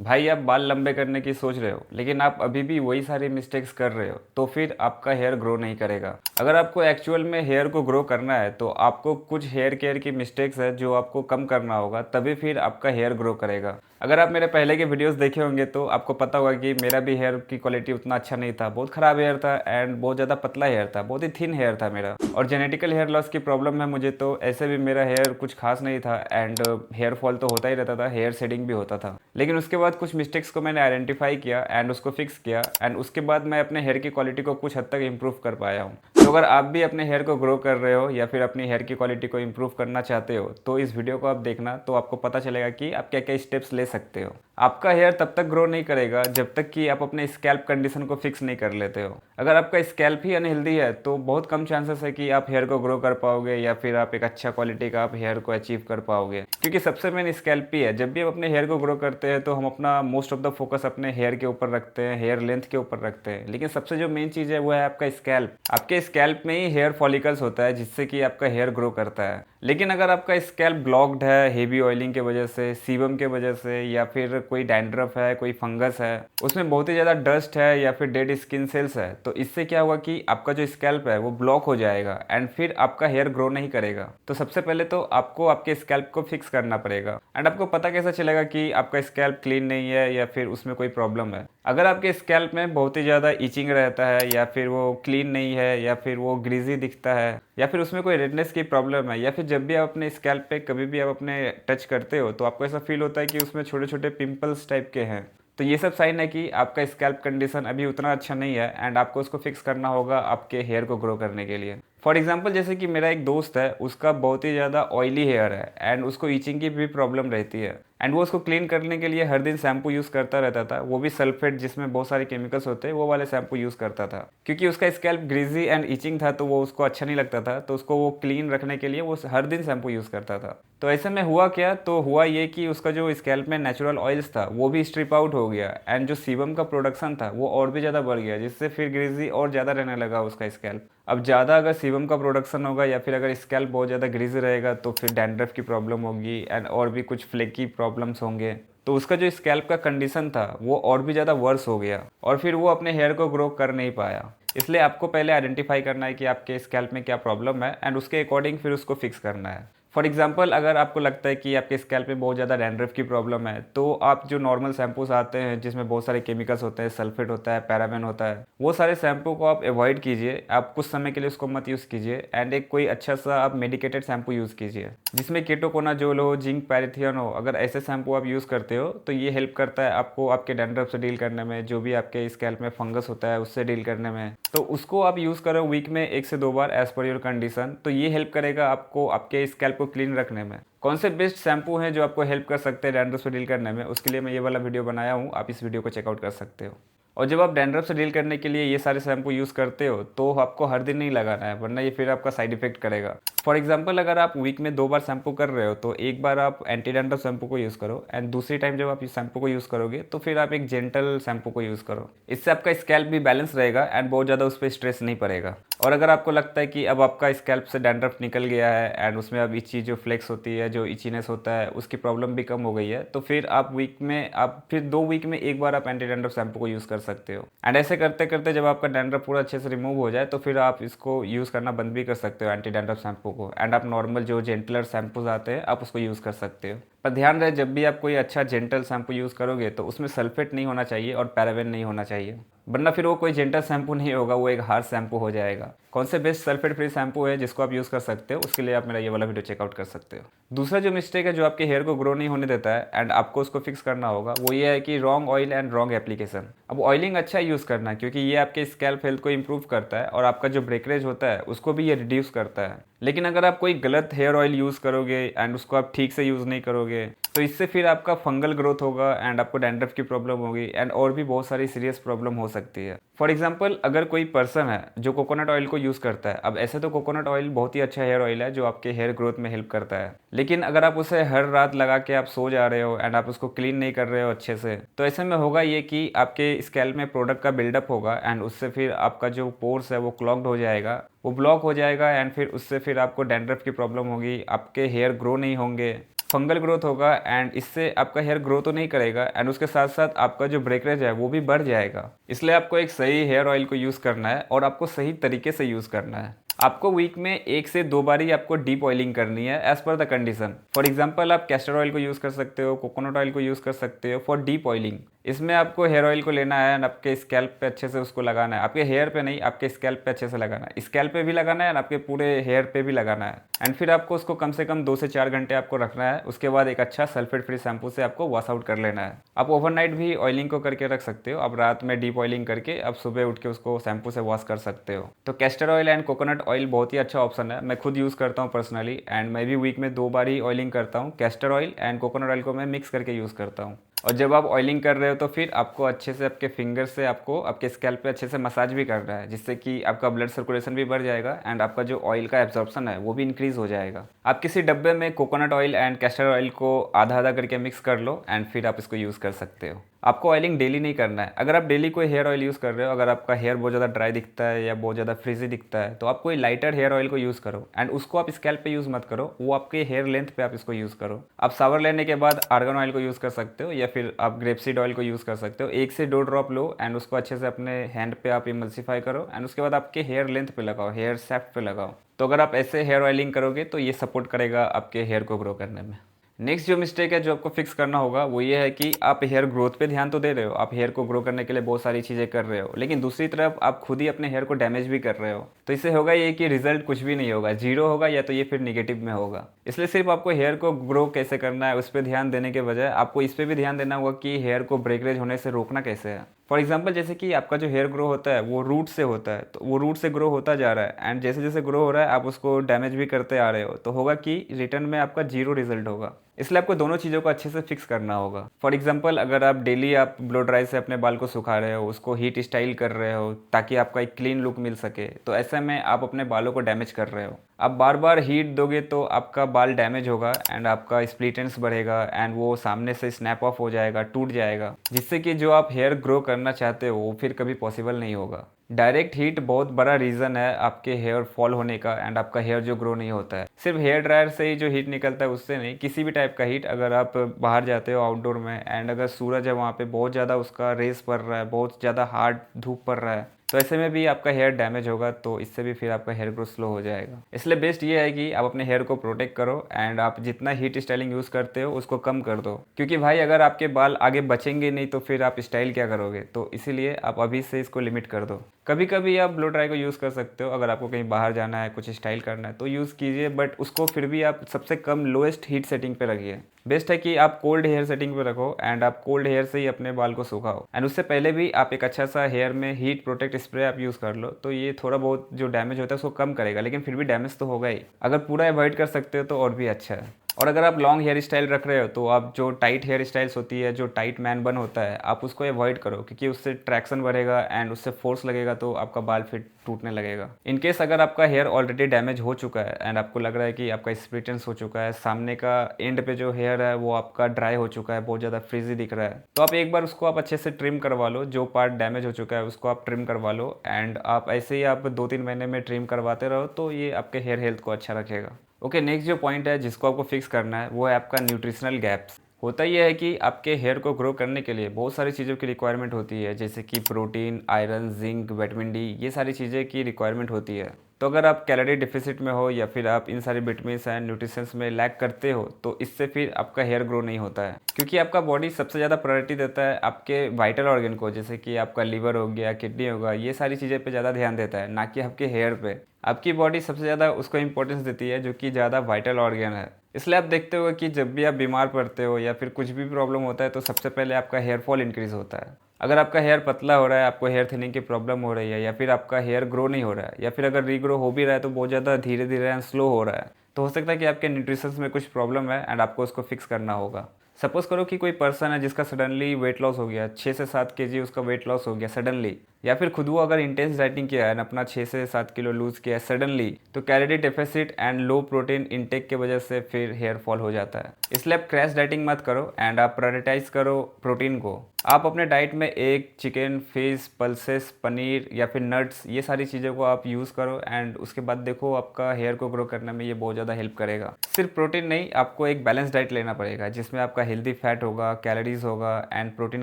भाई आप बाल लंबे करने की सोच रहे हो लेकिन आप अभी भी वही सारी मिस्टेक्स कर रहे हो तो फिर आपका हेयर ग्रो नहीं करेगा। अगर आपको एक्चुअल में हेयर को ग्रो करना है तो आपको कुछ हेयर केयर की मिस्टेक्स है जो आपको कम करना होगा, तभी फिर आपका हेयर ग्रो करेगा। अगर आप मेरे पहले के वीडियोस देखे होंगे तो आपको पता होगा कि मेरा भी हेयर की क्वालिटी उतना अच्छा नहीं था, बहुत ख़राब हेयर था एंड बहुत ज़्यादा पतला हेयर था, बहुत ही थिन हेयर था मेरा। और जेनेटिकल हेयर लॉस की प्रॉब्लम है मुझे, तो ऐसे भी मेरा हेयर कुछ खास नहीं था एंड हेयर फॉल तो होता ही रहता था, हेयर शेडिंग भी होता था। लेकिन उसके बाद कुछ मिस्टेक्स को मैंने आइडेंटिफाई किया एंड उसको फिक्स किया एंड उसके बाद मैं अपने हेयर की क्वालिटी को कुछ हद तक इम्प्रूव कर पाया हूँ। तो अगर आप भी अपने हेयर को ग्रो कर रहे हो या फिर अपनी हेयर की क्वालिटी को इम्प्रूव करना चाहते हो तो इस वीडियो को आप देखना, तो आपको पता चलेगा कि आप क्या क्या स्टेप्स ले सकते हो। आपका हेयर तब तक ग्रो नहीं करेगा जब तक कि आप अपने स्कैल्प कंडीशन को फिक्स नहीं कर लेते हो। अगर आपका स्कैल्प ही अनहेल्दी है तो बहुत कम चांसेस है कि आप हेयर को ग्रो कर पाओगे या फिर आप एक अच्छा क्वालिटी का आप हेयर को अचीव कर पाओगे, क्योंकि सबसे मेन स्कैल्प ही है। जब भी हम अपने हेयर को ग्रो करते हैं तो हम अपना मोस्ट ऑफ द फोकस अपने हेयर के ऊपर रखते हैं, हेयर लेंथ के ऊपर रखते हैं, लेकिन सबसे जो मेन चीज़ है वो है आपका स्कैल्प। आपके स्कैल्प में ही हेयर फॉलिकल्स होता है जिससे कि आपका हेयर ग्रो करता है। लेकिन अगर आपका स्कैल्प ब्लॉक्ड है हेवी ऑयलिंग के वजह से, सीबम के वजह से, या फिर कोई डैंड्रफ है, कोई फंगस है, उसमें बहुत ही ज़्यादा डस्ट है या फिर डेड स्किन सेल्स है, तो इससे क्या होगा कि आपका जो स्कैल्प है वो ब्लॉक हो जाएगा एंड फिर आपका हेयर ग्रो नहीं करेगा। तो सबसे पहले तो आपको आपके स्कैल्प को फिक्स करना पड़ेगा। एंड आपको पता कैसे चलेगा कि आपका स्कैल्प क्लीन नहीं है या फिर उसमें कोई प्रॉब्लम है? अगर आपके स्कैल्प में बहुत ही ज़्यादा इचिंग रहता है या फिर वो क्लीन नहीं है या फिर वो ग्रीजी दिखता है या फिर उसमें कोई रेडनेस की प्रॉब्लम है, या फिर जब भी आप अपने स्कैल्प पे कभी भी आप अपने टच करते हो तो आपको ऐसा फील होता है कि उसमें छोटे छोटे पिंपल्स टाइप के हैं, तो ये सब साइन है कि आपका स्कैल्प कंडीशन अभी उतना अच्छा नहीं है एंड आपको उसको फिक्स करना होगा आपके हेयर को ग्रो करने के लिए। फॉर एग्जाम्पल जैसे कि मेरा एक दोस्त है, उसका बहुत ही ज़्यादा ऑयली हेयर है एंड उसको ईचिंग की भी प्रॉब्लम रहती है एंड वो उसको क्लीन करने के लिए हर दिन शैम्पू यूज़ करता रहता था, वो भी सल्फेट जिसमें बहुत सारे केमिकल्स होते हैं वो वाले शैम्पू यूज़ करता था। क्योंकि उसका स्कैल्प ग्रीजी एंड ईचिंग था तो वो उसको अच्छा नहीं लगता था, तो उसको वो क्लीन रखने के लिए वो हर दिन शैम्पू यूज़ करता था। तो ऐसे में हुआ क्या, तो हुआ ये कि उसका जो स्कैल्प में नेचुरल ऑयल्स था वो भी स्ट्रिप आउट हो गया एंड जो सीबम का प्रोडक्शन था वो और भी ज़्यादा बढ़ गया, जिससे फिर ग्रीजी और ज़्यादा रहने लगा उसका स्कैल्प। अब ज़्यादा अगर सीबम का प्रोडक्शन होगा या फिर अगर स्कैल्प बहुत ज़्यादा ग्रीजी रहेगा तो फिर डैंड्रफ की प्रॉब्लम होगी एंड और भी कुछ फ्लेकी प्रॉब्लम्स होंगे। तो उसका जो स्कैल्प का कंडीशन था वो और भी ज़्यादा वर्स हो गया और फिर वो अपने हेयर को ग्रो कर नहीं पाया। इसलिए आपको पहले आइडेंटिफाई करना है कि आपके स्कैल्प में क्या प्रॉब्लम है एंड उसके अकॉर्डिंग फिर उसको फिक्स करना है। फॉर एग्जाम्पल अगर आपको लगता है कि आपके स्कैल्प में बहुत ज़्यादा डैंड्रफ की प्रॉब्लम है तो आप जो नॉर्मल शैम्पूस आते हैं जिसमें बहुत सारे केमिकल्स होते हैं, सल्फेट होता है, पैराबेन होता है, वो सारे शैम्पू को आप अवॉइड कीजिए। आप कुछ समय के लिए उसको मत यूज़ कीजिए एंड एक कोई अच्छा सा आप मेडिकेटेड शैम्पू यूज़ कीजिए जिसमें कीटोकोनाजोल हो, जिंक पैरेथियन हो। अगर ऐसे शैम्पू आप यूज़ करते हो तो ये हेल्प करता है आपको आपके डैंड्रफ से डील करने में, जो भी आपके स्कैल्प में फंगस होता है उससे डील करने में। तो उसको आप यूज़ करो वीक में 1 से 2 बार एज पर योर कंडीशन, तो ये हेल्प करेगा आपको आपके स्कैल्प को क्लीन रखने में। कौन से बेस्ट शैम्पू हैं जो आपको हेल्प कर सकते हैं डैंड्रफ से डील करने में, उसके लिए मैं ये वाला वीडियो बनाया हूँ, आप इस वीडियो को चेकआउट कर सकते हो। और जब आप डैंड्रफ से डील करने के लिए ये सारे शैम्पू यूज़ करते हो तो आपको हर दिन नहीं लगाना है, वरना ये फिर आपका साइड इफेक्ट करेगा। फॉर एग्जाम्पल अगर आप वीक में 2 बार शैम्पू कर रहे हो तो एक बार आप एंटी डैंड्रफ शैम्पू को यूज़ करो एंड दूसरी टाइम जब आप इस शैम्पू को यूज़ करोगे तो फिर आप एक जेंटल शैम्पू को यूज़ करो। इससे आपका स्कैल्प भी बैलेंस रहेगा एंड बहुत ज़्यादा उस पर स्ट्रेस नहीं पड़ेगा। और अगर आपको लगता है कि अब आपका स्कैल्प से डैंड्रफ निकल गया है एंड उसमें अब इची जो फ्लेक्स होती है, जो इचीनेस होता है, उसकी प्रॉब्लम भी कम हो गई है, तो फिर आप वीक में आप फिर 2 वीक में एक बार आप एंटी डैंड्रफ शैम्पू को यूज़ कर सकते हो। एंड ऐसे करते करते जब आपका डैंड्रफ पूरा अच्छे से रिमूव हो जाए तो फिर आप इसको यूज़ करना बंद भी कर सकते हो एंटी डैंड्रफ शैम्पू को, एंड आप नॉर्मल जो जेंटलर शैम्पूज आते हैं आप उसको यूज़ कर सकते हो। पर ध्यान रहे जब भी आप कोई अच्छा जेंटल शैम्पू यूज़ करोगे तो उसमें सल्फेट नहीं होना चाहिए और पैराबेन नहीं होना चाहिए, वरना फिर वो कोई जेंटल शैम्पू नहीं होगा, वो एक हार्श शैम्पू हो जाएगा। कौन से बेस्ट सल्फेट फ्री शैम्पू है जिसको आप यूज़ कर सकते हो, उसके लिए आप मेरा ये वाला वीडियो चेकआउट कर सकते हो। दूसरा जो मिस्टेक है जो आपके हेयर को ग्रो नहीं होने देता है एंड आपको उसको फिक्स करना होगा, वो ये है कि wrong oil and wrong application. अब ऑयलिंग अच्छा यूज़ करना है क्योंकि ये आपके स्कैल्प हेल्थ को इंप्रूव करता है और आपका जो ब्रेकरेज होता है उसको भी ये रिड्यूस करता है। लेकिन अगर आप कोई गलत हेयर ऑयल यूज़ करोगे एंड उसको आप ठीक से यूज़ नहीं करोगे तो इससे फिर आपका फंगल ग्रोथ होगा एंड आपको डैंड्रफ की प्रॉब्लम होगी एंड और भी बहुत सारी सीरियस प्रॉब्लम हो सकती है। फॉर एग्जांपल अगर कोई पर्सन है जो कोकोनट ऑयल को यूज़ करता है, अब ऐसे तो कोकोनट ऑयल बहुत ही अच्छा हेयर ऑयल है जो आपके हेयर ग्रोथ में हेल्प करता है, लेकिन अगर आप उसे हर रात लगा के आप सो जा रहे हो एंड आप उसको क्लीन नहीं कर रहे हो अच्छे से, तो ऐसे में होगा ये कि आपके स्कैल्प में प्रोडक्ट का बिल्डअप होगा एंड उससे फिर आपका जो पोर्स है वो क्लॉग्ड हो जाएगा, वो ब्लॉक हो जाएगा एंड फिर उससे फिर आपको डैंड्रफ की प्रॉब्लम होगी, आपके हेयर ग्रो नहीं होंगे फंगल ग्रोथ होगा एंड इससे आपका हेयर ग्रो तो नहीं करेगा एंड उसके साथ साथ आपका जो ब्रेकरेज है वो भी बढ़ जाएगा। इसलिए आपको एक सही हेयर ऑयल को यूज़ करना है और आपको सही तरीके से यूज़ करना है। आपको वीक में 1 से 2 बार ही आपको डीप ऑयलिंग करनी है as per the condition. For example आप कैस्टर ऑयल को यूज़ कर सकते हो, कोकोनट ऑयल को यूज़ कर सकते हो फॉर डीप ऑयलिंग। इसमें आपको हेयर ऑयल को लेना है एंड आपके स्कैल्प पे अच्छे से उसको लगाना है, आपके हेयर पे नहीं, आपके स्कैल्प पे अच्छे से लगाना है। स्कैल्प पे भी लगाना है एंड आपके पूरे हेयर पे भी लगाना है एंड फिर आपको उसको कम से कम 2 से 4 घंटे आपको रखना है। उसके बाद एक अच्छा सल्फेट फ्री शैम्पू से आपको वॉश आउट कर लेना है। आप ओवरनाइट भी ऑयलिंग को करके रख सकते हो। आप रात में डीप ऑयलिंग करके आप सुबह उठ के उसको शैम्पू से वॉश कर सकते हो। तो castor oil and coconut oil बहुत ही अच्छा ऑप्शन है। मैं खुद यूज़ करता हूँ पर्सनली एंड मैं भी वीक में 2 बार ही ऑयलिंग करता हूँ। Castor oil and coconut oil को मैं मिक्स करके यूज़ करता हूँ। और जब आप ऑयलिंग कर रहे हो तो फिर आपको अच्छे से आपके फिंगर से आपको आपके स्कैल्प पे अच्छे से मसाज भी करना है, जिससे कि आपका ब्लड सर्कुलेशन भी बढ़ जाएगा एंड आपका जो ऑयल का एब्जॉर्प्शन है वो भी इंक्रीज हो जाएगा। आप किसी डब्बे में coconut oil and castor oil को आधा आधा करके मिक्स कर लो एंड फिर आप इसको यूज़ कर सकते हो। आपको ऑयलिंग डेली नहीं करना है। अगर आप डेली कोई हेयर ऑयल यूज़ कर रहे हो, अगर आपका हेयर बहुत ज़्यादा ड्राई दिखता है या बहुत ज़्यादा फ्रिजी दिखता है, तो आप कोई लाइटर हेयर ऑयल को यूज़ करो एंड उसको आप स्कैल्प पे यूज़ मत करो, वो आपके हेयर लेंथ पे आप इसको यूज़ करो। आप शावर लेने के बाद आर्गन ऑयल को यूज़ कर सकते हो या फिर आप ग्रेपसीड ऑयल को यूज़ कर सकते हो। 1 से 2 ड्रॉप लो एंड उसको अच्छे से अपने हैंड पे आप इमल्सिफाई करो एंड उसके बाद आपके हेयर लेंथ पे लगाओ, हेयर सैफ्ट पे लगाओ। तो अगर आप ऐसे हेयर ऑयलिंग करोगे तो ये सपोर्ट करेगा आपके हेयर को ग्रो करने में। नेक्स्ट जो मिस्टेक है जो आपको फिक्स करना होगा वो ये है कि आप हेयर ग्रोथ पे ध्यान तो दे रहे हो, आप हेयर को ग्रो करने के लिए बहुत सारी चीज़ें कर रहे हो, लेकिन दूसरी तरफ आप खुद ही अपने हेयर को डैमेज भी कर रहे हो। तो इससे होगा ये कि रिजल्ट कुछ भी नहीं होगा, जीरो होगा या तो ये फिर निगेटिव में होगा। इसलिए सिर्फ आपको हेयर को ग्रो कैसे करना है उस पर ध्यान देने के बजाय आपको इस पर भी ध्यान देना होगा कि हेयर को ब्रेकरेज होने से रोकना कैसे है। फॉर एग्जाम्पल जैसे कि आपका जो हेयर ग्रो होता है वो रूट से होता है, तो वो रूट से ग्रो होता जा रहा है एंड जैसे जैसे ग्रो हो रहा है आप उसको डैमेज भी करते आ रहे हो, तो होगा कि रिटर्न में आपका जीरो रिजल्ट होगा। इसलिए आपको दोनों चीज़ों को अच्छे से फिक्स करना होगा। फॉर एग्जांपल अगर आप डेली आप ब्लो ड्राई से अपने बाल को सुखा रहे हो, उसको हीट स्टाइल कर रहे हो ताकि आपका एक क्लीन लुक मिल सके, तो ऐसे में आप अपने बालों को डैमेज कर रहे हो। आप बार बार हीट दोगे तो आपका बाल डैमेज होगा एंड आपका स्प्लिट एंड्स बढ़ेगा एंड वो सामने से स्नैप ऑफ हो जाएगा, टूट जाएगा, जिससे कि जो आप हेयर ग्रो करना चाहते हो वो फिर कभी पॉसिबल नहीं होगा। डायरेक्ट हीट बहुत बड़ा रीज़न है आपके हेयर फॉल होने का एंड आपका हेयर जो ग्रो नहीं होता है। सिर्फ हेयर ड्रायर से ही जो हीट निकलता है उससे नहीं, किसी भी टाइप का हीट, अगर आप बाहर जाते हो आउटडोर में एंड अगर सूरज है वहाँ पे बहुत ज़्यादा उसका रेस पड़ रहा है, बहुत ज़्यादा हार्ड धूप पड़ रहा है, तो ऐसे में भी आपका हेयर डैमेज होगा, तो इससे भी फिर आपका हेयर ग्रोथ स्लो हो जाएगा। इसलिए बेस्ट ये है कि आप अपने हेयर को प्रोटेक्ट करो एंड आप जितना हीट स्टाइलिंग यूज़ करते हो उसको कम कर दो, क्योंकि भाई अगर आपके बाल आगे बचेंगे नहीं तो फिर आप स्टाइल क्या करोगे। तो इसीलिए आप अभी से इसको लिमिट कर दो। कभी कभी आप ब्लो ड्राई को यूज़ कर सकते हो, अगर आपको कहीं बाहर जाना है, कुछ स्टाइल करना है तो यूज़ कीजिए, बट उसको फिर भी आप सबसे कम लोएस्ट हीट सेटिंग पे रखिए। बेस्ट है कि आप कोल्ड हेयर सेटिंग पे रखो एंड आप कोल्ड हेयर से ही अपने बाल को सुखाओ एंड उससे पहले भी आप एक अच्छा सा हेयर में हीट प्रोटेक्ट स्प्रे आप यूज़ कर लो, तो ये थोड़ा बहुत जो डैमेज होता है उसको कम करेगा, लेकिन फिर भी डैमेज तो होगा ही। अगर पूरा अवॉइड कर सकते हो तो और भी अच्छा है। और अगर आप लॉन्ग हेयर स्टाइल रख रहे हो तो आप जो टाइट हेयर स्टाइल्स होती है, जो टाइट मैन बन होता है, आप उसको अवॉइड करो, क्योंकि उससे ट्रैक्शन बढ़ेगा एंड उससे फोर्स लगेगा तो आपका बाल फिर टूटने लगेगा। इनकेस अगर आपका हेयर ऑलरेडी डैमेज हो चुका है एंड आपको लग रहा है कि आपका स्प्लिटेंस हो चुका है, सामने का एंड पे जो हेयर है वो आपका ड्राई हो चुका है, बहुत ज़्यादा फ्रीजी दिख रहा है, तो आप एक बार उसको आप अच्छे से ट्रिम करवा लो। जो पार्ट डैमेज हो चुका है उसको आप ट्रिम करवा लो एंड आप ऐसे ही आप 2-3 महीने में ट्रिम करवाते रहो, तो ये आपके हेयर हेल्थ को अच्छा रखेगा। ओके, नेक्स्ट जो पॉइंट है जिसको आपको फिक्स करना है वो है आपका न्यूट्रिशनल गैप्स। होता यह है कि आपके हेयर को ग्रो करने के लिए बहुत सारी चीज़ों की रिक्वायरमेंट होती है, जैसे कि protein, iron, zinc, vitamin D, ये सारी चीज़ें की रिक्वायरमेंट होती है। तो अगर आप कैलोरी डिफिसिट में हो या फिर आप इन सारी विटामिन्स एंड न्यूट्रिशंस में लैक करते हो, तो इससे फिर आपका हेयर ग्रो नहीं होता है, क्योंकि आपका बॉडी सबसे ज़्यादा प्रायोरिटी देता है आपके वाइटल ऑर्गन को, जैसे कि आपका लीवर हो गया, किडनी होगा, ये सारी चीज़ें पे ज़्यादा ध्यान देता है, ना कि आपके हेयर पे। आपकी बॉडी सबसे ज़्यादा उसको इंपॉर्टेंस देती है जो कि ज़्यादा वाइटल ऑर्गन है। इसलिए आप देखते हो कि जब भी आप बीमार पड़ते हो या फिर कुछ भी प्रॉब्लम होता है तो सबसे पहले आपका हेयर फॉल इंक्रीज़ होता है। अगर आपका हेयर पतला हो रहा है, आपको हेयर थिनिंग की प्रॉब्लम हो रही है, या फिर आपका हेयर ग्रो नहीं हो रहा है, या फिर अगर रीग्रो हो भी रहा है तो बहुत ज़्यादा धीरे धीरे एंड स्लो हो रहा है, तो हो सकता है कि आपके न्यूट्रिशंस में कुछ प्रॉब्लम है एंड आपको उसको फिक्स करना होगा। सपोज करो कि कोई पर्सन है जिसका सडनली वेट लॉस हो गया, 6 से 7 केजी उसका वेट लॉस हो गया सडनली, या फिर खुद वो अगर इंटेंस डाइटिंग किया है अपना 6 से 7 किलो लूज़ किया है सडनली, तो calorie deficit and low protein intake के वजह से फिर हेयर फॉल हो जाता है। इसलिए आप क्रैश डाइटिंग मत करो एंड आप प्रायोरिटाइज करो प्रोटीन को। आप अपने डाइट में egg, chicken, fish, pulses, paneer या फिर नट्स, ये सारी चीज़ों को आप यूज़ करो एंड उसके बाद देखो आपका हेयर को ग्रो करने में ये बहुत ज़्यादा हेल्प करेगा। सिर्फ प्रोटीन नहीं, आपको एक बैलेंस डाइट लेना पड़ेगा जिसमें आपका हेल्दी फैट होगा, कैलोरीज होगा एंड प्रोटीन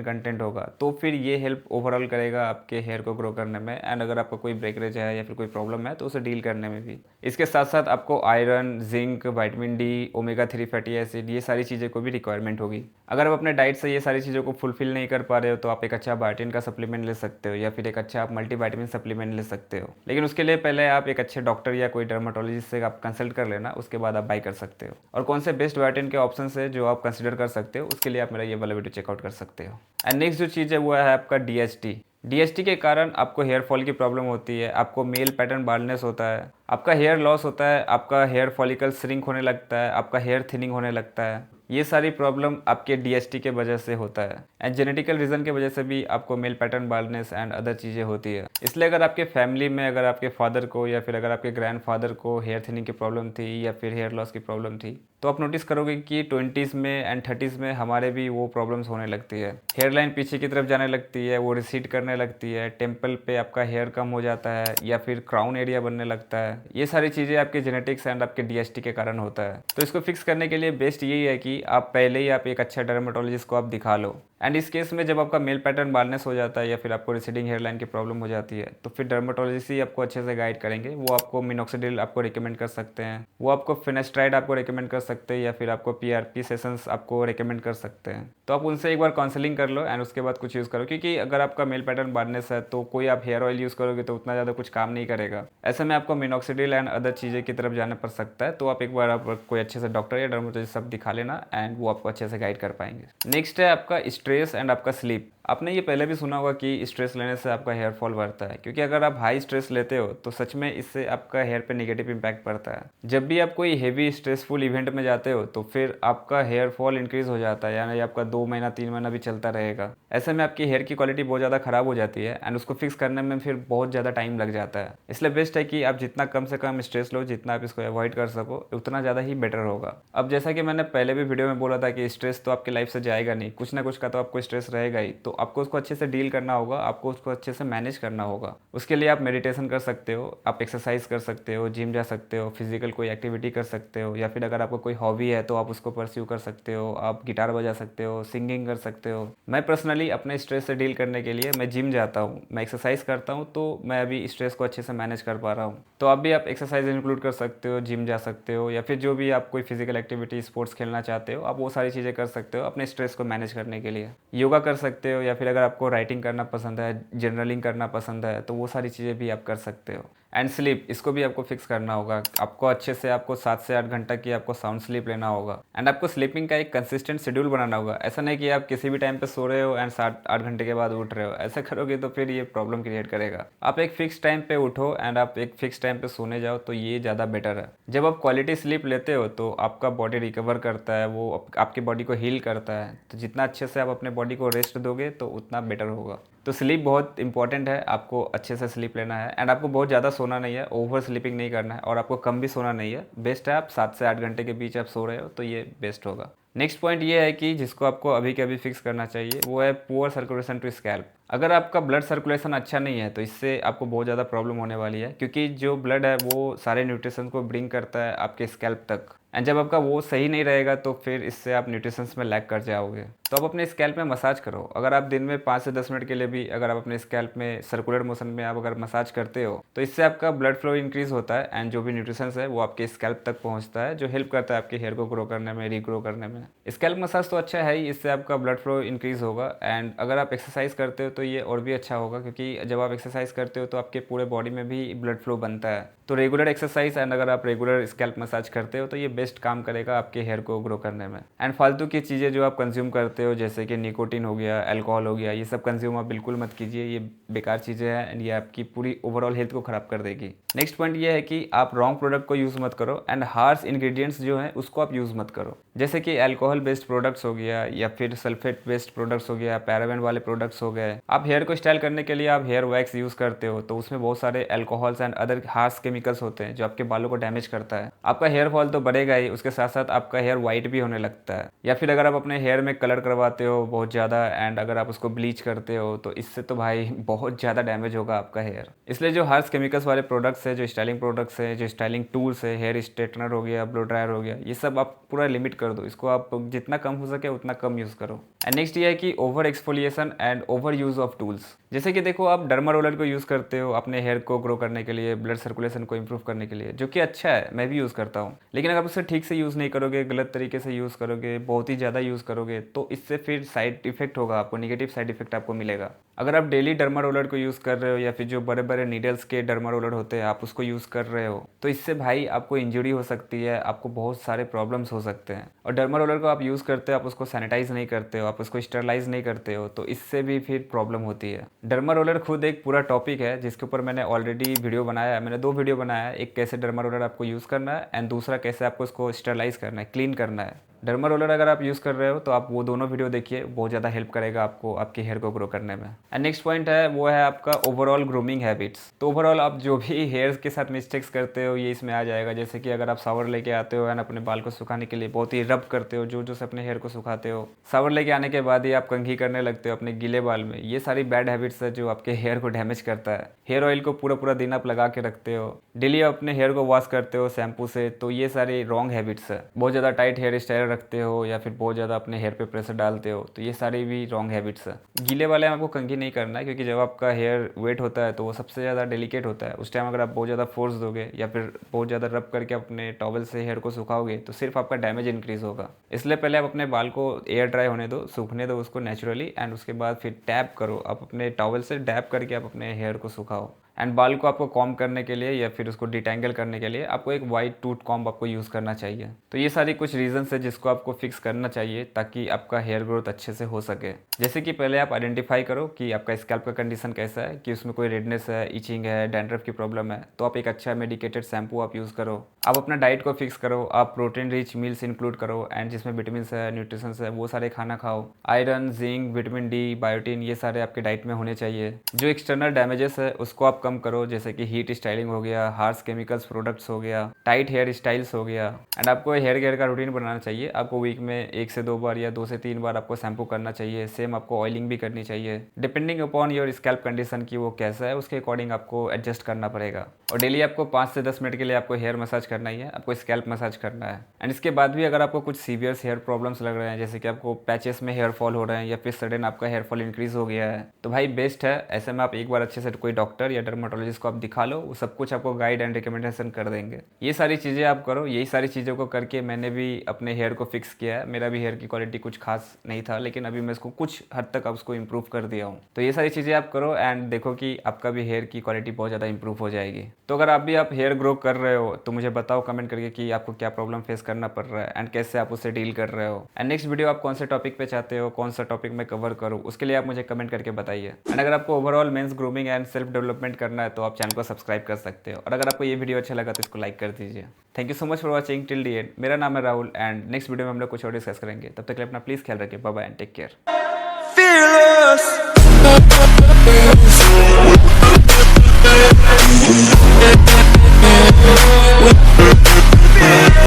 कंटेंट होगा, तो फिर ये हेल्प ओवरऑल करेगा आपके हेयर को ग्रो करने में एंड अगर आपका कोई ब्रेकरेज है या फिर कोई प्रॉब्लम है तो उसे डील करने में भी। इसके साथ साथ आपको iron, zinc, vitamin D, omega 3 fatty acid, ये सारी चीज़ें को भी रिक्वायरमेंट होगी। अगर आप अपने डाइट से ये सारी चीज़ों को फुलफिल नहीं कर पा रहे हो तो आप एक अच्छा बायोटिन का सप्लीमेंट ले सकते हो या फिर एक अच्छा आप मल्टीविटामिन सप्लीमेंट ले सकते हो, लेकिन उसके लिए पहले आप एक अच्छे डॉक्टर या कोई डर्माटोलॉजिस्ट से आप कंसल्ट कर लेना, उसके बाद आप बाय कर सकते हो। और कौन से बेस्ट बायोटिन के ऑप्शन है जो आप कंसिडर कर सकते हो, उसके लिए आप मेरा ये वाला वीडियो चेकआउट कर सकते हो। एंड नेक्स्ट जो चीज़ है वो है आपका डीएचटी। डीएचटी के कारण आपको हेयर फॉल की प्रॉब्लम होती है, आपको मेल पैटर्न बाल्डनेस होता है, आपका हेयर लॉस होता है, आपका हेयर फॉलिकल श्रिंक होने लगता है, आपका हेयर थिनिंग होने लगता है। ये सारी प्रॉब्लम आपके डीएचटी के वजह से होता है एंड जेनेटिकल रीज़न के वजह से भी आपको male pattern baldness and other चीज़ें होती है। इसलिए अगर आपके फैमिली में अगर आपके फादर को या फिर अगर आपके ग्रैंडफादर को हेयर थिनिंग की प्रॉब्लम थी या फिर हेयर लॉस की प्रॉब्लम थी, तो आप नोटिस करोगे कि 20s में एंड 30s में हमारे भी वो प्रॉब्लम्स होने लगती है। हेयर लाइन पीछे की तरफ जाने लगती है, वो रिसीड करने लगती है, टेम्पल पे आपका हेयर कम हो जाता है या फिर क्राउन एरिया बनने लगता है। ये सारी चीज़ें आपके जेनेटिक्स एंड आपके डीएचटी के कारण होता है। तो इसको फिक्स करने के लिए बेस्ट यही है कि आप पहले ही आप एक अच्छा डर्मेटोलॉजिस्ट को आप दिखा लो। एंड इस केस में जब आपका मेल पैटर्न बाल्डनेस हो जाता है या फिर आपको रिसीडिंग हेयर लाइन की प्रॉब्लम हो जाती है तो फिर डर्मेटोलॉजिस्ट ही आपको अच्छे से गाइड करेंगे। वो आपको मिनोक्सिडिल आपको रिकमेंड कर सकते हैं, वो आपको फिनेस्ट्राइड आपको रिकमेंड कर सकते हैं या फिर आपको पीआरपी सेशंस आपको रिकमेंड कर सकते हैं। तो आप उनसे एक बार काउंसलिंग कर लो एंड उसके बाद कुछ यूज़ करो, क्योंकि अगर आपका मेल पैटर्न बाल्डनेस है तो कोई आप हेयर ऑयल यूज़ करोगे तो उतना ज़्यादा कुछ काम नहीं करेगा। ऐसे में आपको मिनोक्सिडिल एंड अदर चीज़ें की तरफ जाना पड़ सकता है। तो आप एक बार आप कोई अच्छे से डॉक्टर या डर्मेटोलॉजिस्ट सब दिखा लेना एंड वो आपको अच्छे से गाइड कर पाएंगे। नेक्स्ट है आपका स्ट्रेस एंड आपका स्लीप। आपने ये पहले भी सुना होगा कि स्ट्रेस लेने से आपका हेयर फॉल बढ़ता है, क्योंकि अगर आप हाई स्ट्रेस लेते हो तो सच में इससे आपका हेयर पे नेगेटिव इंपैक्ट पड़ता है। जब भी आप कोई हेवी स्ट्रेसफुल इवेंट में जाते हो तो फिर आपका हेयर फॉल इंक्रीज हो जाता है, यानी आपका 2 महीना 3 महीना भी चलता रहेगा। ऐसे में आपकी हेयर की क्वालिटी बहुत ज़्यादा खराब हो जाती है एंड उसको फिक्स करने में फिर बहुत ज़्यादा टाइम लग जाता है। इसलिए बेस्ट है कि आप जितना कम से कम स्ट्रेस लो, जितना आप इसको अवॉइड कर सको उतना ज़्यादा ही बेटर होगा। अब जैसा कि मैंने पहले भी वीडियो में बोला था कि स्ट्रेस तो आपकी लाइफ से जाएगा नहीं, कुछ ना कुछ का तो आपको स्ट्रेस रहेगा ही, तो आपको उसको अच्छे से डील करना होगा, आपको उसको अच्छे से मैनेज करना होगा। उसके लिए आप मेडिटेशन कर सकते हो, आप एक्सरसाइज कर सकते हो, जिम जा सकते हो, फिजिकल कोई एक्टिविटी कर सकते हो, या फिर अगर आपको कोई हॉबी है तो आप उसको परस्यू कर सकते हो, आप गिटार बजा सकते हो, सिंगिंग कर सकते हो। मैं पर्सनली अपने स्ट्रेस से डील करने के लिए मैं जिम जाता हूँ, मैं एक्सरसाइज करता हूँ, तो मैं अभी स्ट्रेस को अच्छे से मैनेज कर पा रहा हूँ। तो आप भी आप एक्सरसाइज इंक्लूड कर सकते हो, जिम जा सकते हो, या फिर जो भी आप कोई फिजिकल एक्टिविटी स्पोर्ट्स खेलना चाहते हो आप वो सारी चीज़ें कर सकते हो अपने स्ट्रेस को मैनेज करने के लिए। योगा कर सकते हो, या फिर अगर आपको राइटिंग करना पसंद है, जर्नलिंग करना पसंद है, तो वो सारी चीज़ें भी आप कर सकते हो। एंड स्लीप, इसको भी आपको फिक्स करना होगा। आपको अच्छे से आपको 7 से 8 घंटा की आपको साउंड स्लीप लेना होगा एंड आपको स्लीपिंग का एक कंसिस्टेंट शेड्यूल बनाना होगा। ऐसा नहीं कि आप किसी भी टाइम पे सो रहे हो एंड 7-8 घंटे के बाद उठ रहे हो। ऐसा करोगे तो फिर ये प्रॉब्लम क्रिएट करेगा। आप एक फिक्स टाइम पे उठो एंड आप एक फिक्स टाइम पे सोने जाओ, तो ये ज़्यादा बेटर है। जब आप क्वालिटी स्लीप लेते हो तो आपका बॉडी रिकवर करता है, वो आपकी बॉडी को हील करता है। तो जितना अच्छे से आप अपने बॉडी को रेस्ट दोगे तो उतना बेटर होगा। तो स्लीप बहुत इंपॉर्टेंट है, आपको अच्छे से स्लीप लेना है एंड आपको बहुत ज़्यादा सोना नहीं है, ओवर स्लीपिंग नहीं करना है और आपको कम भी सोना नहीं है। बेस्ट है आप 7 से 8 घंटे के बीच आप सो रहे हो तो ये बेस्ट होगा। नेक्स्ट पॉइंट ये है कि जिसको आपको अभी के अभी फिक्स करना चाहिए वो है पुअर सर्कुलेशन टू स्कैल्प। अगर आपका ब्लड सर्कुलेशन अच्छा नहीं है तो इससे आपको बहुत ज़्यादा प्रॉब्लम होने वाली है, क्योंकि जो ब्लड है वो सारे न्यूट्रिशंस को ब्रिंग करता है आपके स्कैल्प तक एंड जब आपका वो सही नहीं रहेगा तो फिर इससे आप न्यूट्रिशंस में लैग कर जाओगे। तो आप अपने स्कैल्प में मसाज करो। अगर आप दिन में 5 से 10 मिनट के लिए भी अगर आप अपने स्कैल्प में सर्कुलर मोशन में आप अगर मसाज करते हो तो इससे आपका ब्लड फ्लो इंक्रीज होता है एंड जो भी न्यूट्रिशंस है वो आपके स्कैल्प तक पहुंचता है, जो हेल्प करता है आपके हेयर को ग्रो करने में, रीग्रो करने में। स्कैल्प मसाज तो अच्छा है ही, इससे आपका ब्लड फ्लो इंक्रीज होगा एंड अगर आप एक्सरसाइज करते हो तो ये और भी अच्छा होगा, क्योंकि जब आप एक्सरसाइज करते हो तो आपके पूरे बॉडी में भी ब्लड फ्लो बनता है। तो रेगुलर एक्सरसाइज एंड अगर आप रेगुलर स्कैल्प मसाज करते हो तो ये बेस्ट काम करेगा आपके हेयर को ग्रो करने में। एंड फालतू की चीज़ें जो आप कंज्यूम करते हो जैसे कि निकोटिन हो गया, अल्कोहल हो गया, ये सब कंज्यूम आप बिल्कुल मत कीजिए। ये बेकार चीज़ें हैं एंड ये आपकी पूरी ओवरऑल हेल्थ को ख़राब कर देगी। नेक्स्ट पॉइंट ये है कि आप रॉन्ग प्रोडक्ट को यूज़ मत करो एंड हार्श इंग्रेडिएंट्स जो हैं उसको आप यूज़ मत करो, जैसे कि अल्कोहल बेस्ड प्रोडक्ट्स हो गया या फिर सल्फेट बेस्ड प्रोडक्ट्स हो गया, पैराबेन वाले प्रोडक्ट्स हो गए। आप हेयर को स्टाइल करने के लिए आप हेयर वैक्स यूज़ करते हो तो उसमें बहुत सारे alcohols and other harsh chemicals होते हैं जो आपके बालों को डैमेज करता है। आपका हेयर फॉल तो बढ़ेगा ही, उसके साथ साथ आपका हेयर वाइट भी होने लगता है। या फिर अगर आप अपने हेयर में कलर करवाते हो बहुत ज़्यादा एंड अगर आप उसको ब्लीच करते हो तो इससे तो भाई बहुत ज़्यादा डैमेज होगा आपका हेयर। इसलिए जो हार्श केमिकल्स वाले प्रोडक्ट्स है, जो स्टाइलिंग प्रोडक्ट्स है, जो स्टाइलिंग टूल्स है, हेयर स्ट्रेटनर हो गया, ब्लो ड्रायर हो गया, ये सब आप पूरा लिमिट कर दो। इसको आप जितना कम हो सके उतना कम यूज़ करो। एंड नेक्स्ट ये है कि over exfoliation and over use of tools. जैसे कि देखो आप डर्मा रोलर को यूज़ करते हो अपने हेयर को ग्रो करने के लिए, ब्लड सर्कुलेशन को इंप्रूव करने के लिए, जो कि अच्छा है, मैं भी यूज़ करता हूँ। लेकिन अगर उसे ठीक से यूज़ नहीं करोगे, गलत तरीके से यूज़ करोगे, बहुत ही ज़्यादा यूज़ करोगे तो इससे फिर साइड इफेक्ट होगा, आपको निगेटिव साइड इफेक्ट आपको मिलेगा। अगर आप डेली डर्मा रोलर को यूज़ कर रहे हो या फिर जो बड़े बड़े नीडल्स के डर्मा रोलर होते हैं आप उसको यूज़ कर रहे हो तो इससे भाई आपको इंजरी हो सकती है, आपको बहुत सारे प्रॉब्लम्स हो सकते हैं। और डर्मा रोलर को आप यूज़ करते हो, आप उसको सैनिटाइज नहीं करते हो, आप उसको स्टरलाइज नहीं करते हो तो इससे भी फिर प्रॉब्लम होती है। डर्मा रोलर खुद एक पूरा टॉपिक है जिसके ऊपर मैंने ऑलरेडी वीडियो बनाया है। मैंने 2 वीडियो बनाया है, एक कैसे डर्मा रोलर आपको यूज़ करना है एंड दूसरा कैसे आपको उसको स्टरलाइज करना है, क्लीन करना है। डर्मा रोलर अगर आप यूज़ कर रहे हो तो आप वो दोनों वीडियो देखिए, बहुत ज़्यादा हेल्प करेगा आपको आपके हेयर को ग्रो करने में। एंड नेक्स्ट पॉइंट है वो है आपका ओवरऑल ग्रूमिंग हैबिट्स। तो ओवरऑल आप जो भी हेयर्स के साथ मिस्टेक्स करते हो ये इसमें आ जाएगा। जैसे कि अगर आप शावर लेके आते हो एंड अपने बाल को सुखाने के लिए बहुत ही रब करते हो, जो से अपने हेयर को सुखाते हो, शावर लेके आने के बाद ही आप कंघी करने लगते हो अपने गीले बाल में, ये सारी बैड हैबिट्स है जो आपके हेयर को डैमेज करता है। हेयर ऑयल को पूरा दिन आप लगा के रखते हो, डेली आप अपने हेयर को वॉश करते हो शैम्पू से, तो ये सारी रॉन्ग हैबिट्स है। बहुत ज़्यादा टाइट हेयर स्टाइल रखते हो या फिर बहुत ज़्यादा अपने हेयर पे प्रेशर डालते हो तो ये सारी भी रॉन्ग हैबिट्स है। गीले वाले में आपको कंघी नहीं करना है क्योंकि जब आपका हेयर वेट होता है तो वो सबसे ज़्यादा डेलिकेट होता है। उस टाइम अगर आप बहुत ज़्यादा फोर्स दोगे या फिर बहुत ज़्यादा रब करके अपने टॉवल से हेयर को सुखाओगे तो सिर्फ आपका डैमेज इंक्रीज होगा। इसलिए पहले आप अपने बाल को एयर ड्राई होने दो, सूखने दो उसको नेचुरली एंड उसके बाद फिर टैप करो, आप अपने टॉवल से डैप करके आप अपने हेयर को सुखाओ। एंड बाल को आपको कॉम्ब करने के लिए या फिर उसको डिटेंगल करने के लिए आपको एक वाइट टूथ कॉम्ब आपको यूज़ करना चाहिए। तो ये सारी कुछ रीजंस है जिसको आपको फिक्स करना चाहिए ताकि आपका हेयर ग्रोथ अच्छे से हो सके। जैसे कि पहले आप आइडेंटिफाई करो कि आपका स्कैल्प का कंडीशन कैसा है, कि उसमें कोई रेडनेस है, इचिंग है, डैंड्रफ की प्रॉब्लम है, तो आप एक अच्छा मेडिकेटेड शैम्पू आप यूज़ करो। आप अपना डाइट को फिक्स करो, आप प्रोटीन रिच मील्स इंक्लूड करो एंड जिसमें विटामिन है, न्यूट्रिशन है, वो सारे खाना खाओ। Iron, zinc, vitamin D, biotin ये सारे आपके डाइट में होने चाहिए। जो एक्सटर्नल डैमेजेस है उसको आप कम करो, जैसे कि हीट स्टाइलिंग हो गया, हार्श केमिकल्स प्रोडक्ट्स हो गया, टाइट हेयर स्टाइल्स हो गया। एंड आपको हेयर केयर का रूटीन बनाना चाहिए। आपको वीक में 1 से 2 बार या 2 से 3 बार आपको शैम्पू करना चाहिए। सेम आपको ऑयलिंग भी करनी चाहिए। Depending upon your scalp condition की वो कैसा है उसके अकॉर्डिंग आपको एडजस्ट करना पड़ेगा। और डेली आपको 5 से 10 मिनट के लिए आपको हेयर मसाज करना ही है, आपको स्कैल्प मसाज करना है। एंड इसके बाद भी अगर आपको कुछ सीवियर हेयर प्रॉब्लम्स लग रहे हैं, जैसे कि आपको पैचेस में हेयर फॉल हो रहे हैं या फिर सडन आपका हेयर फॉल इंक्रीज हो गया है, तो भाई बेस्ट है ऐसे में आप एक बार अच्छे से कोई डॉक्टर या डर्माटोलॉजिस्ट को आप दिखा लो, वो सब कुछ आपको गाइड एंड रिकमेंडेशन कर देंगे। ये सारी चीज़ें आप करो। यही सारी चीज़ों को करके मैंने भी अपने हेयर को फिक्स किया है। मेरा भी हेयर की क्वालिटी कुछ खास नहीं था लेकिन अभी मैं इसको कुछ हद तक अब उसको इम्प्रूव कर दिया हूँ। तो ये सारी चीज़ें आप करो एंड देखो कि आपका भी हेयर की क्वालिटी बहुत ज़्यादा इंप्रूव हो जाएगी। तो अगर आप भी आप हेयर ग्रो कर रहे हो तो मुझे बताओ कमेंट करके कि आपको क्या प्रॉब्लम फेस करना पड़ रहा है एंड कैसे आप उससे डील कर रहे हो। एंड नेक्स्ट वीडियो आप कौन से टॉपिक पे चाहते हो, कौन सा टॉपिक मैं कवर करूँ, उसके लिए आप मुझे कमेंट करके बताइए। एंड अगर आपको overall mains grooming and self development करना है तो आप चैनल को सब्सक्राइब कर सकते हो। और अगर आपको ये वीडियो अच्छा लगा तो इसको लाइक कर दीजिए। Thank you so much for watching till the end. मेरा नाम है राहुल एंड नेक्स्ट वीडियो में हम लोग कुछ और डिस्कस करेंगे। तब तक के लिए अपना प्लीज़ ख्याल रखिए। Bye bye and take care.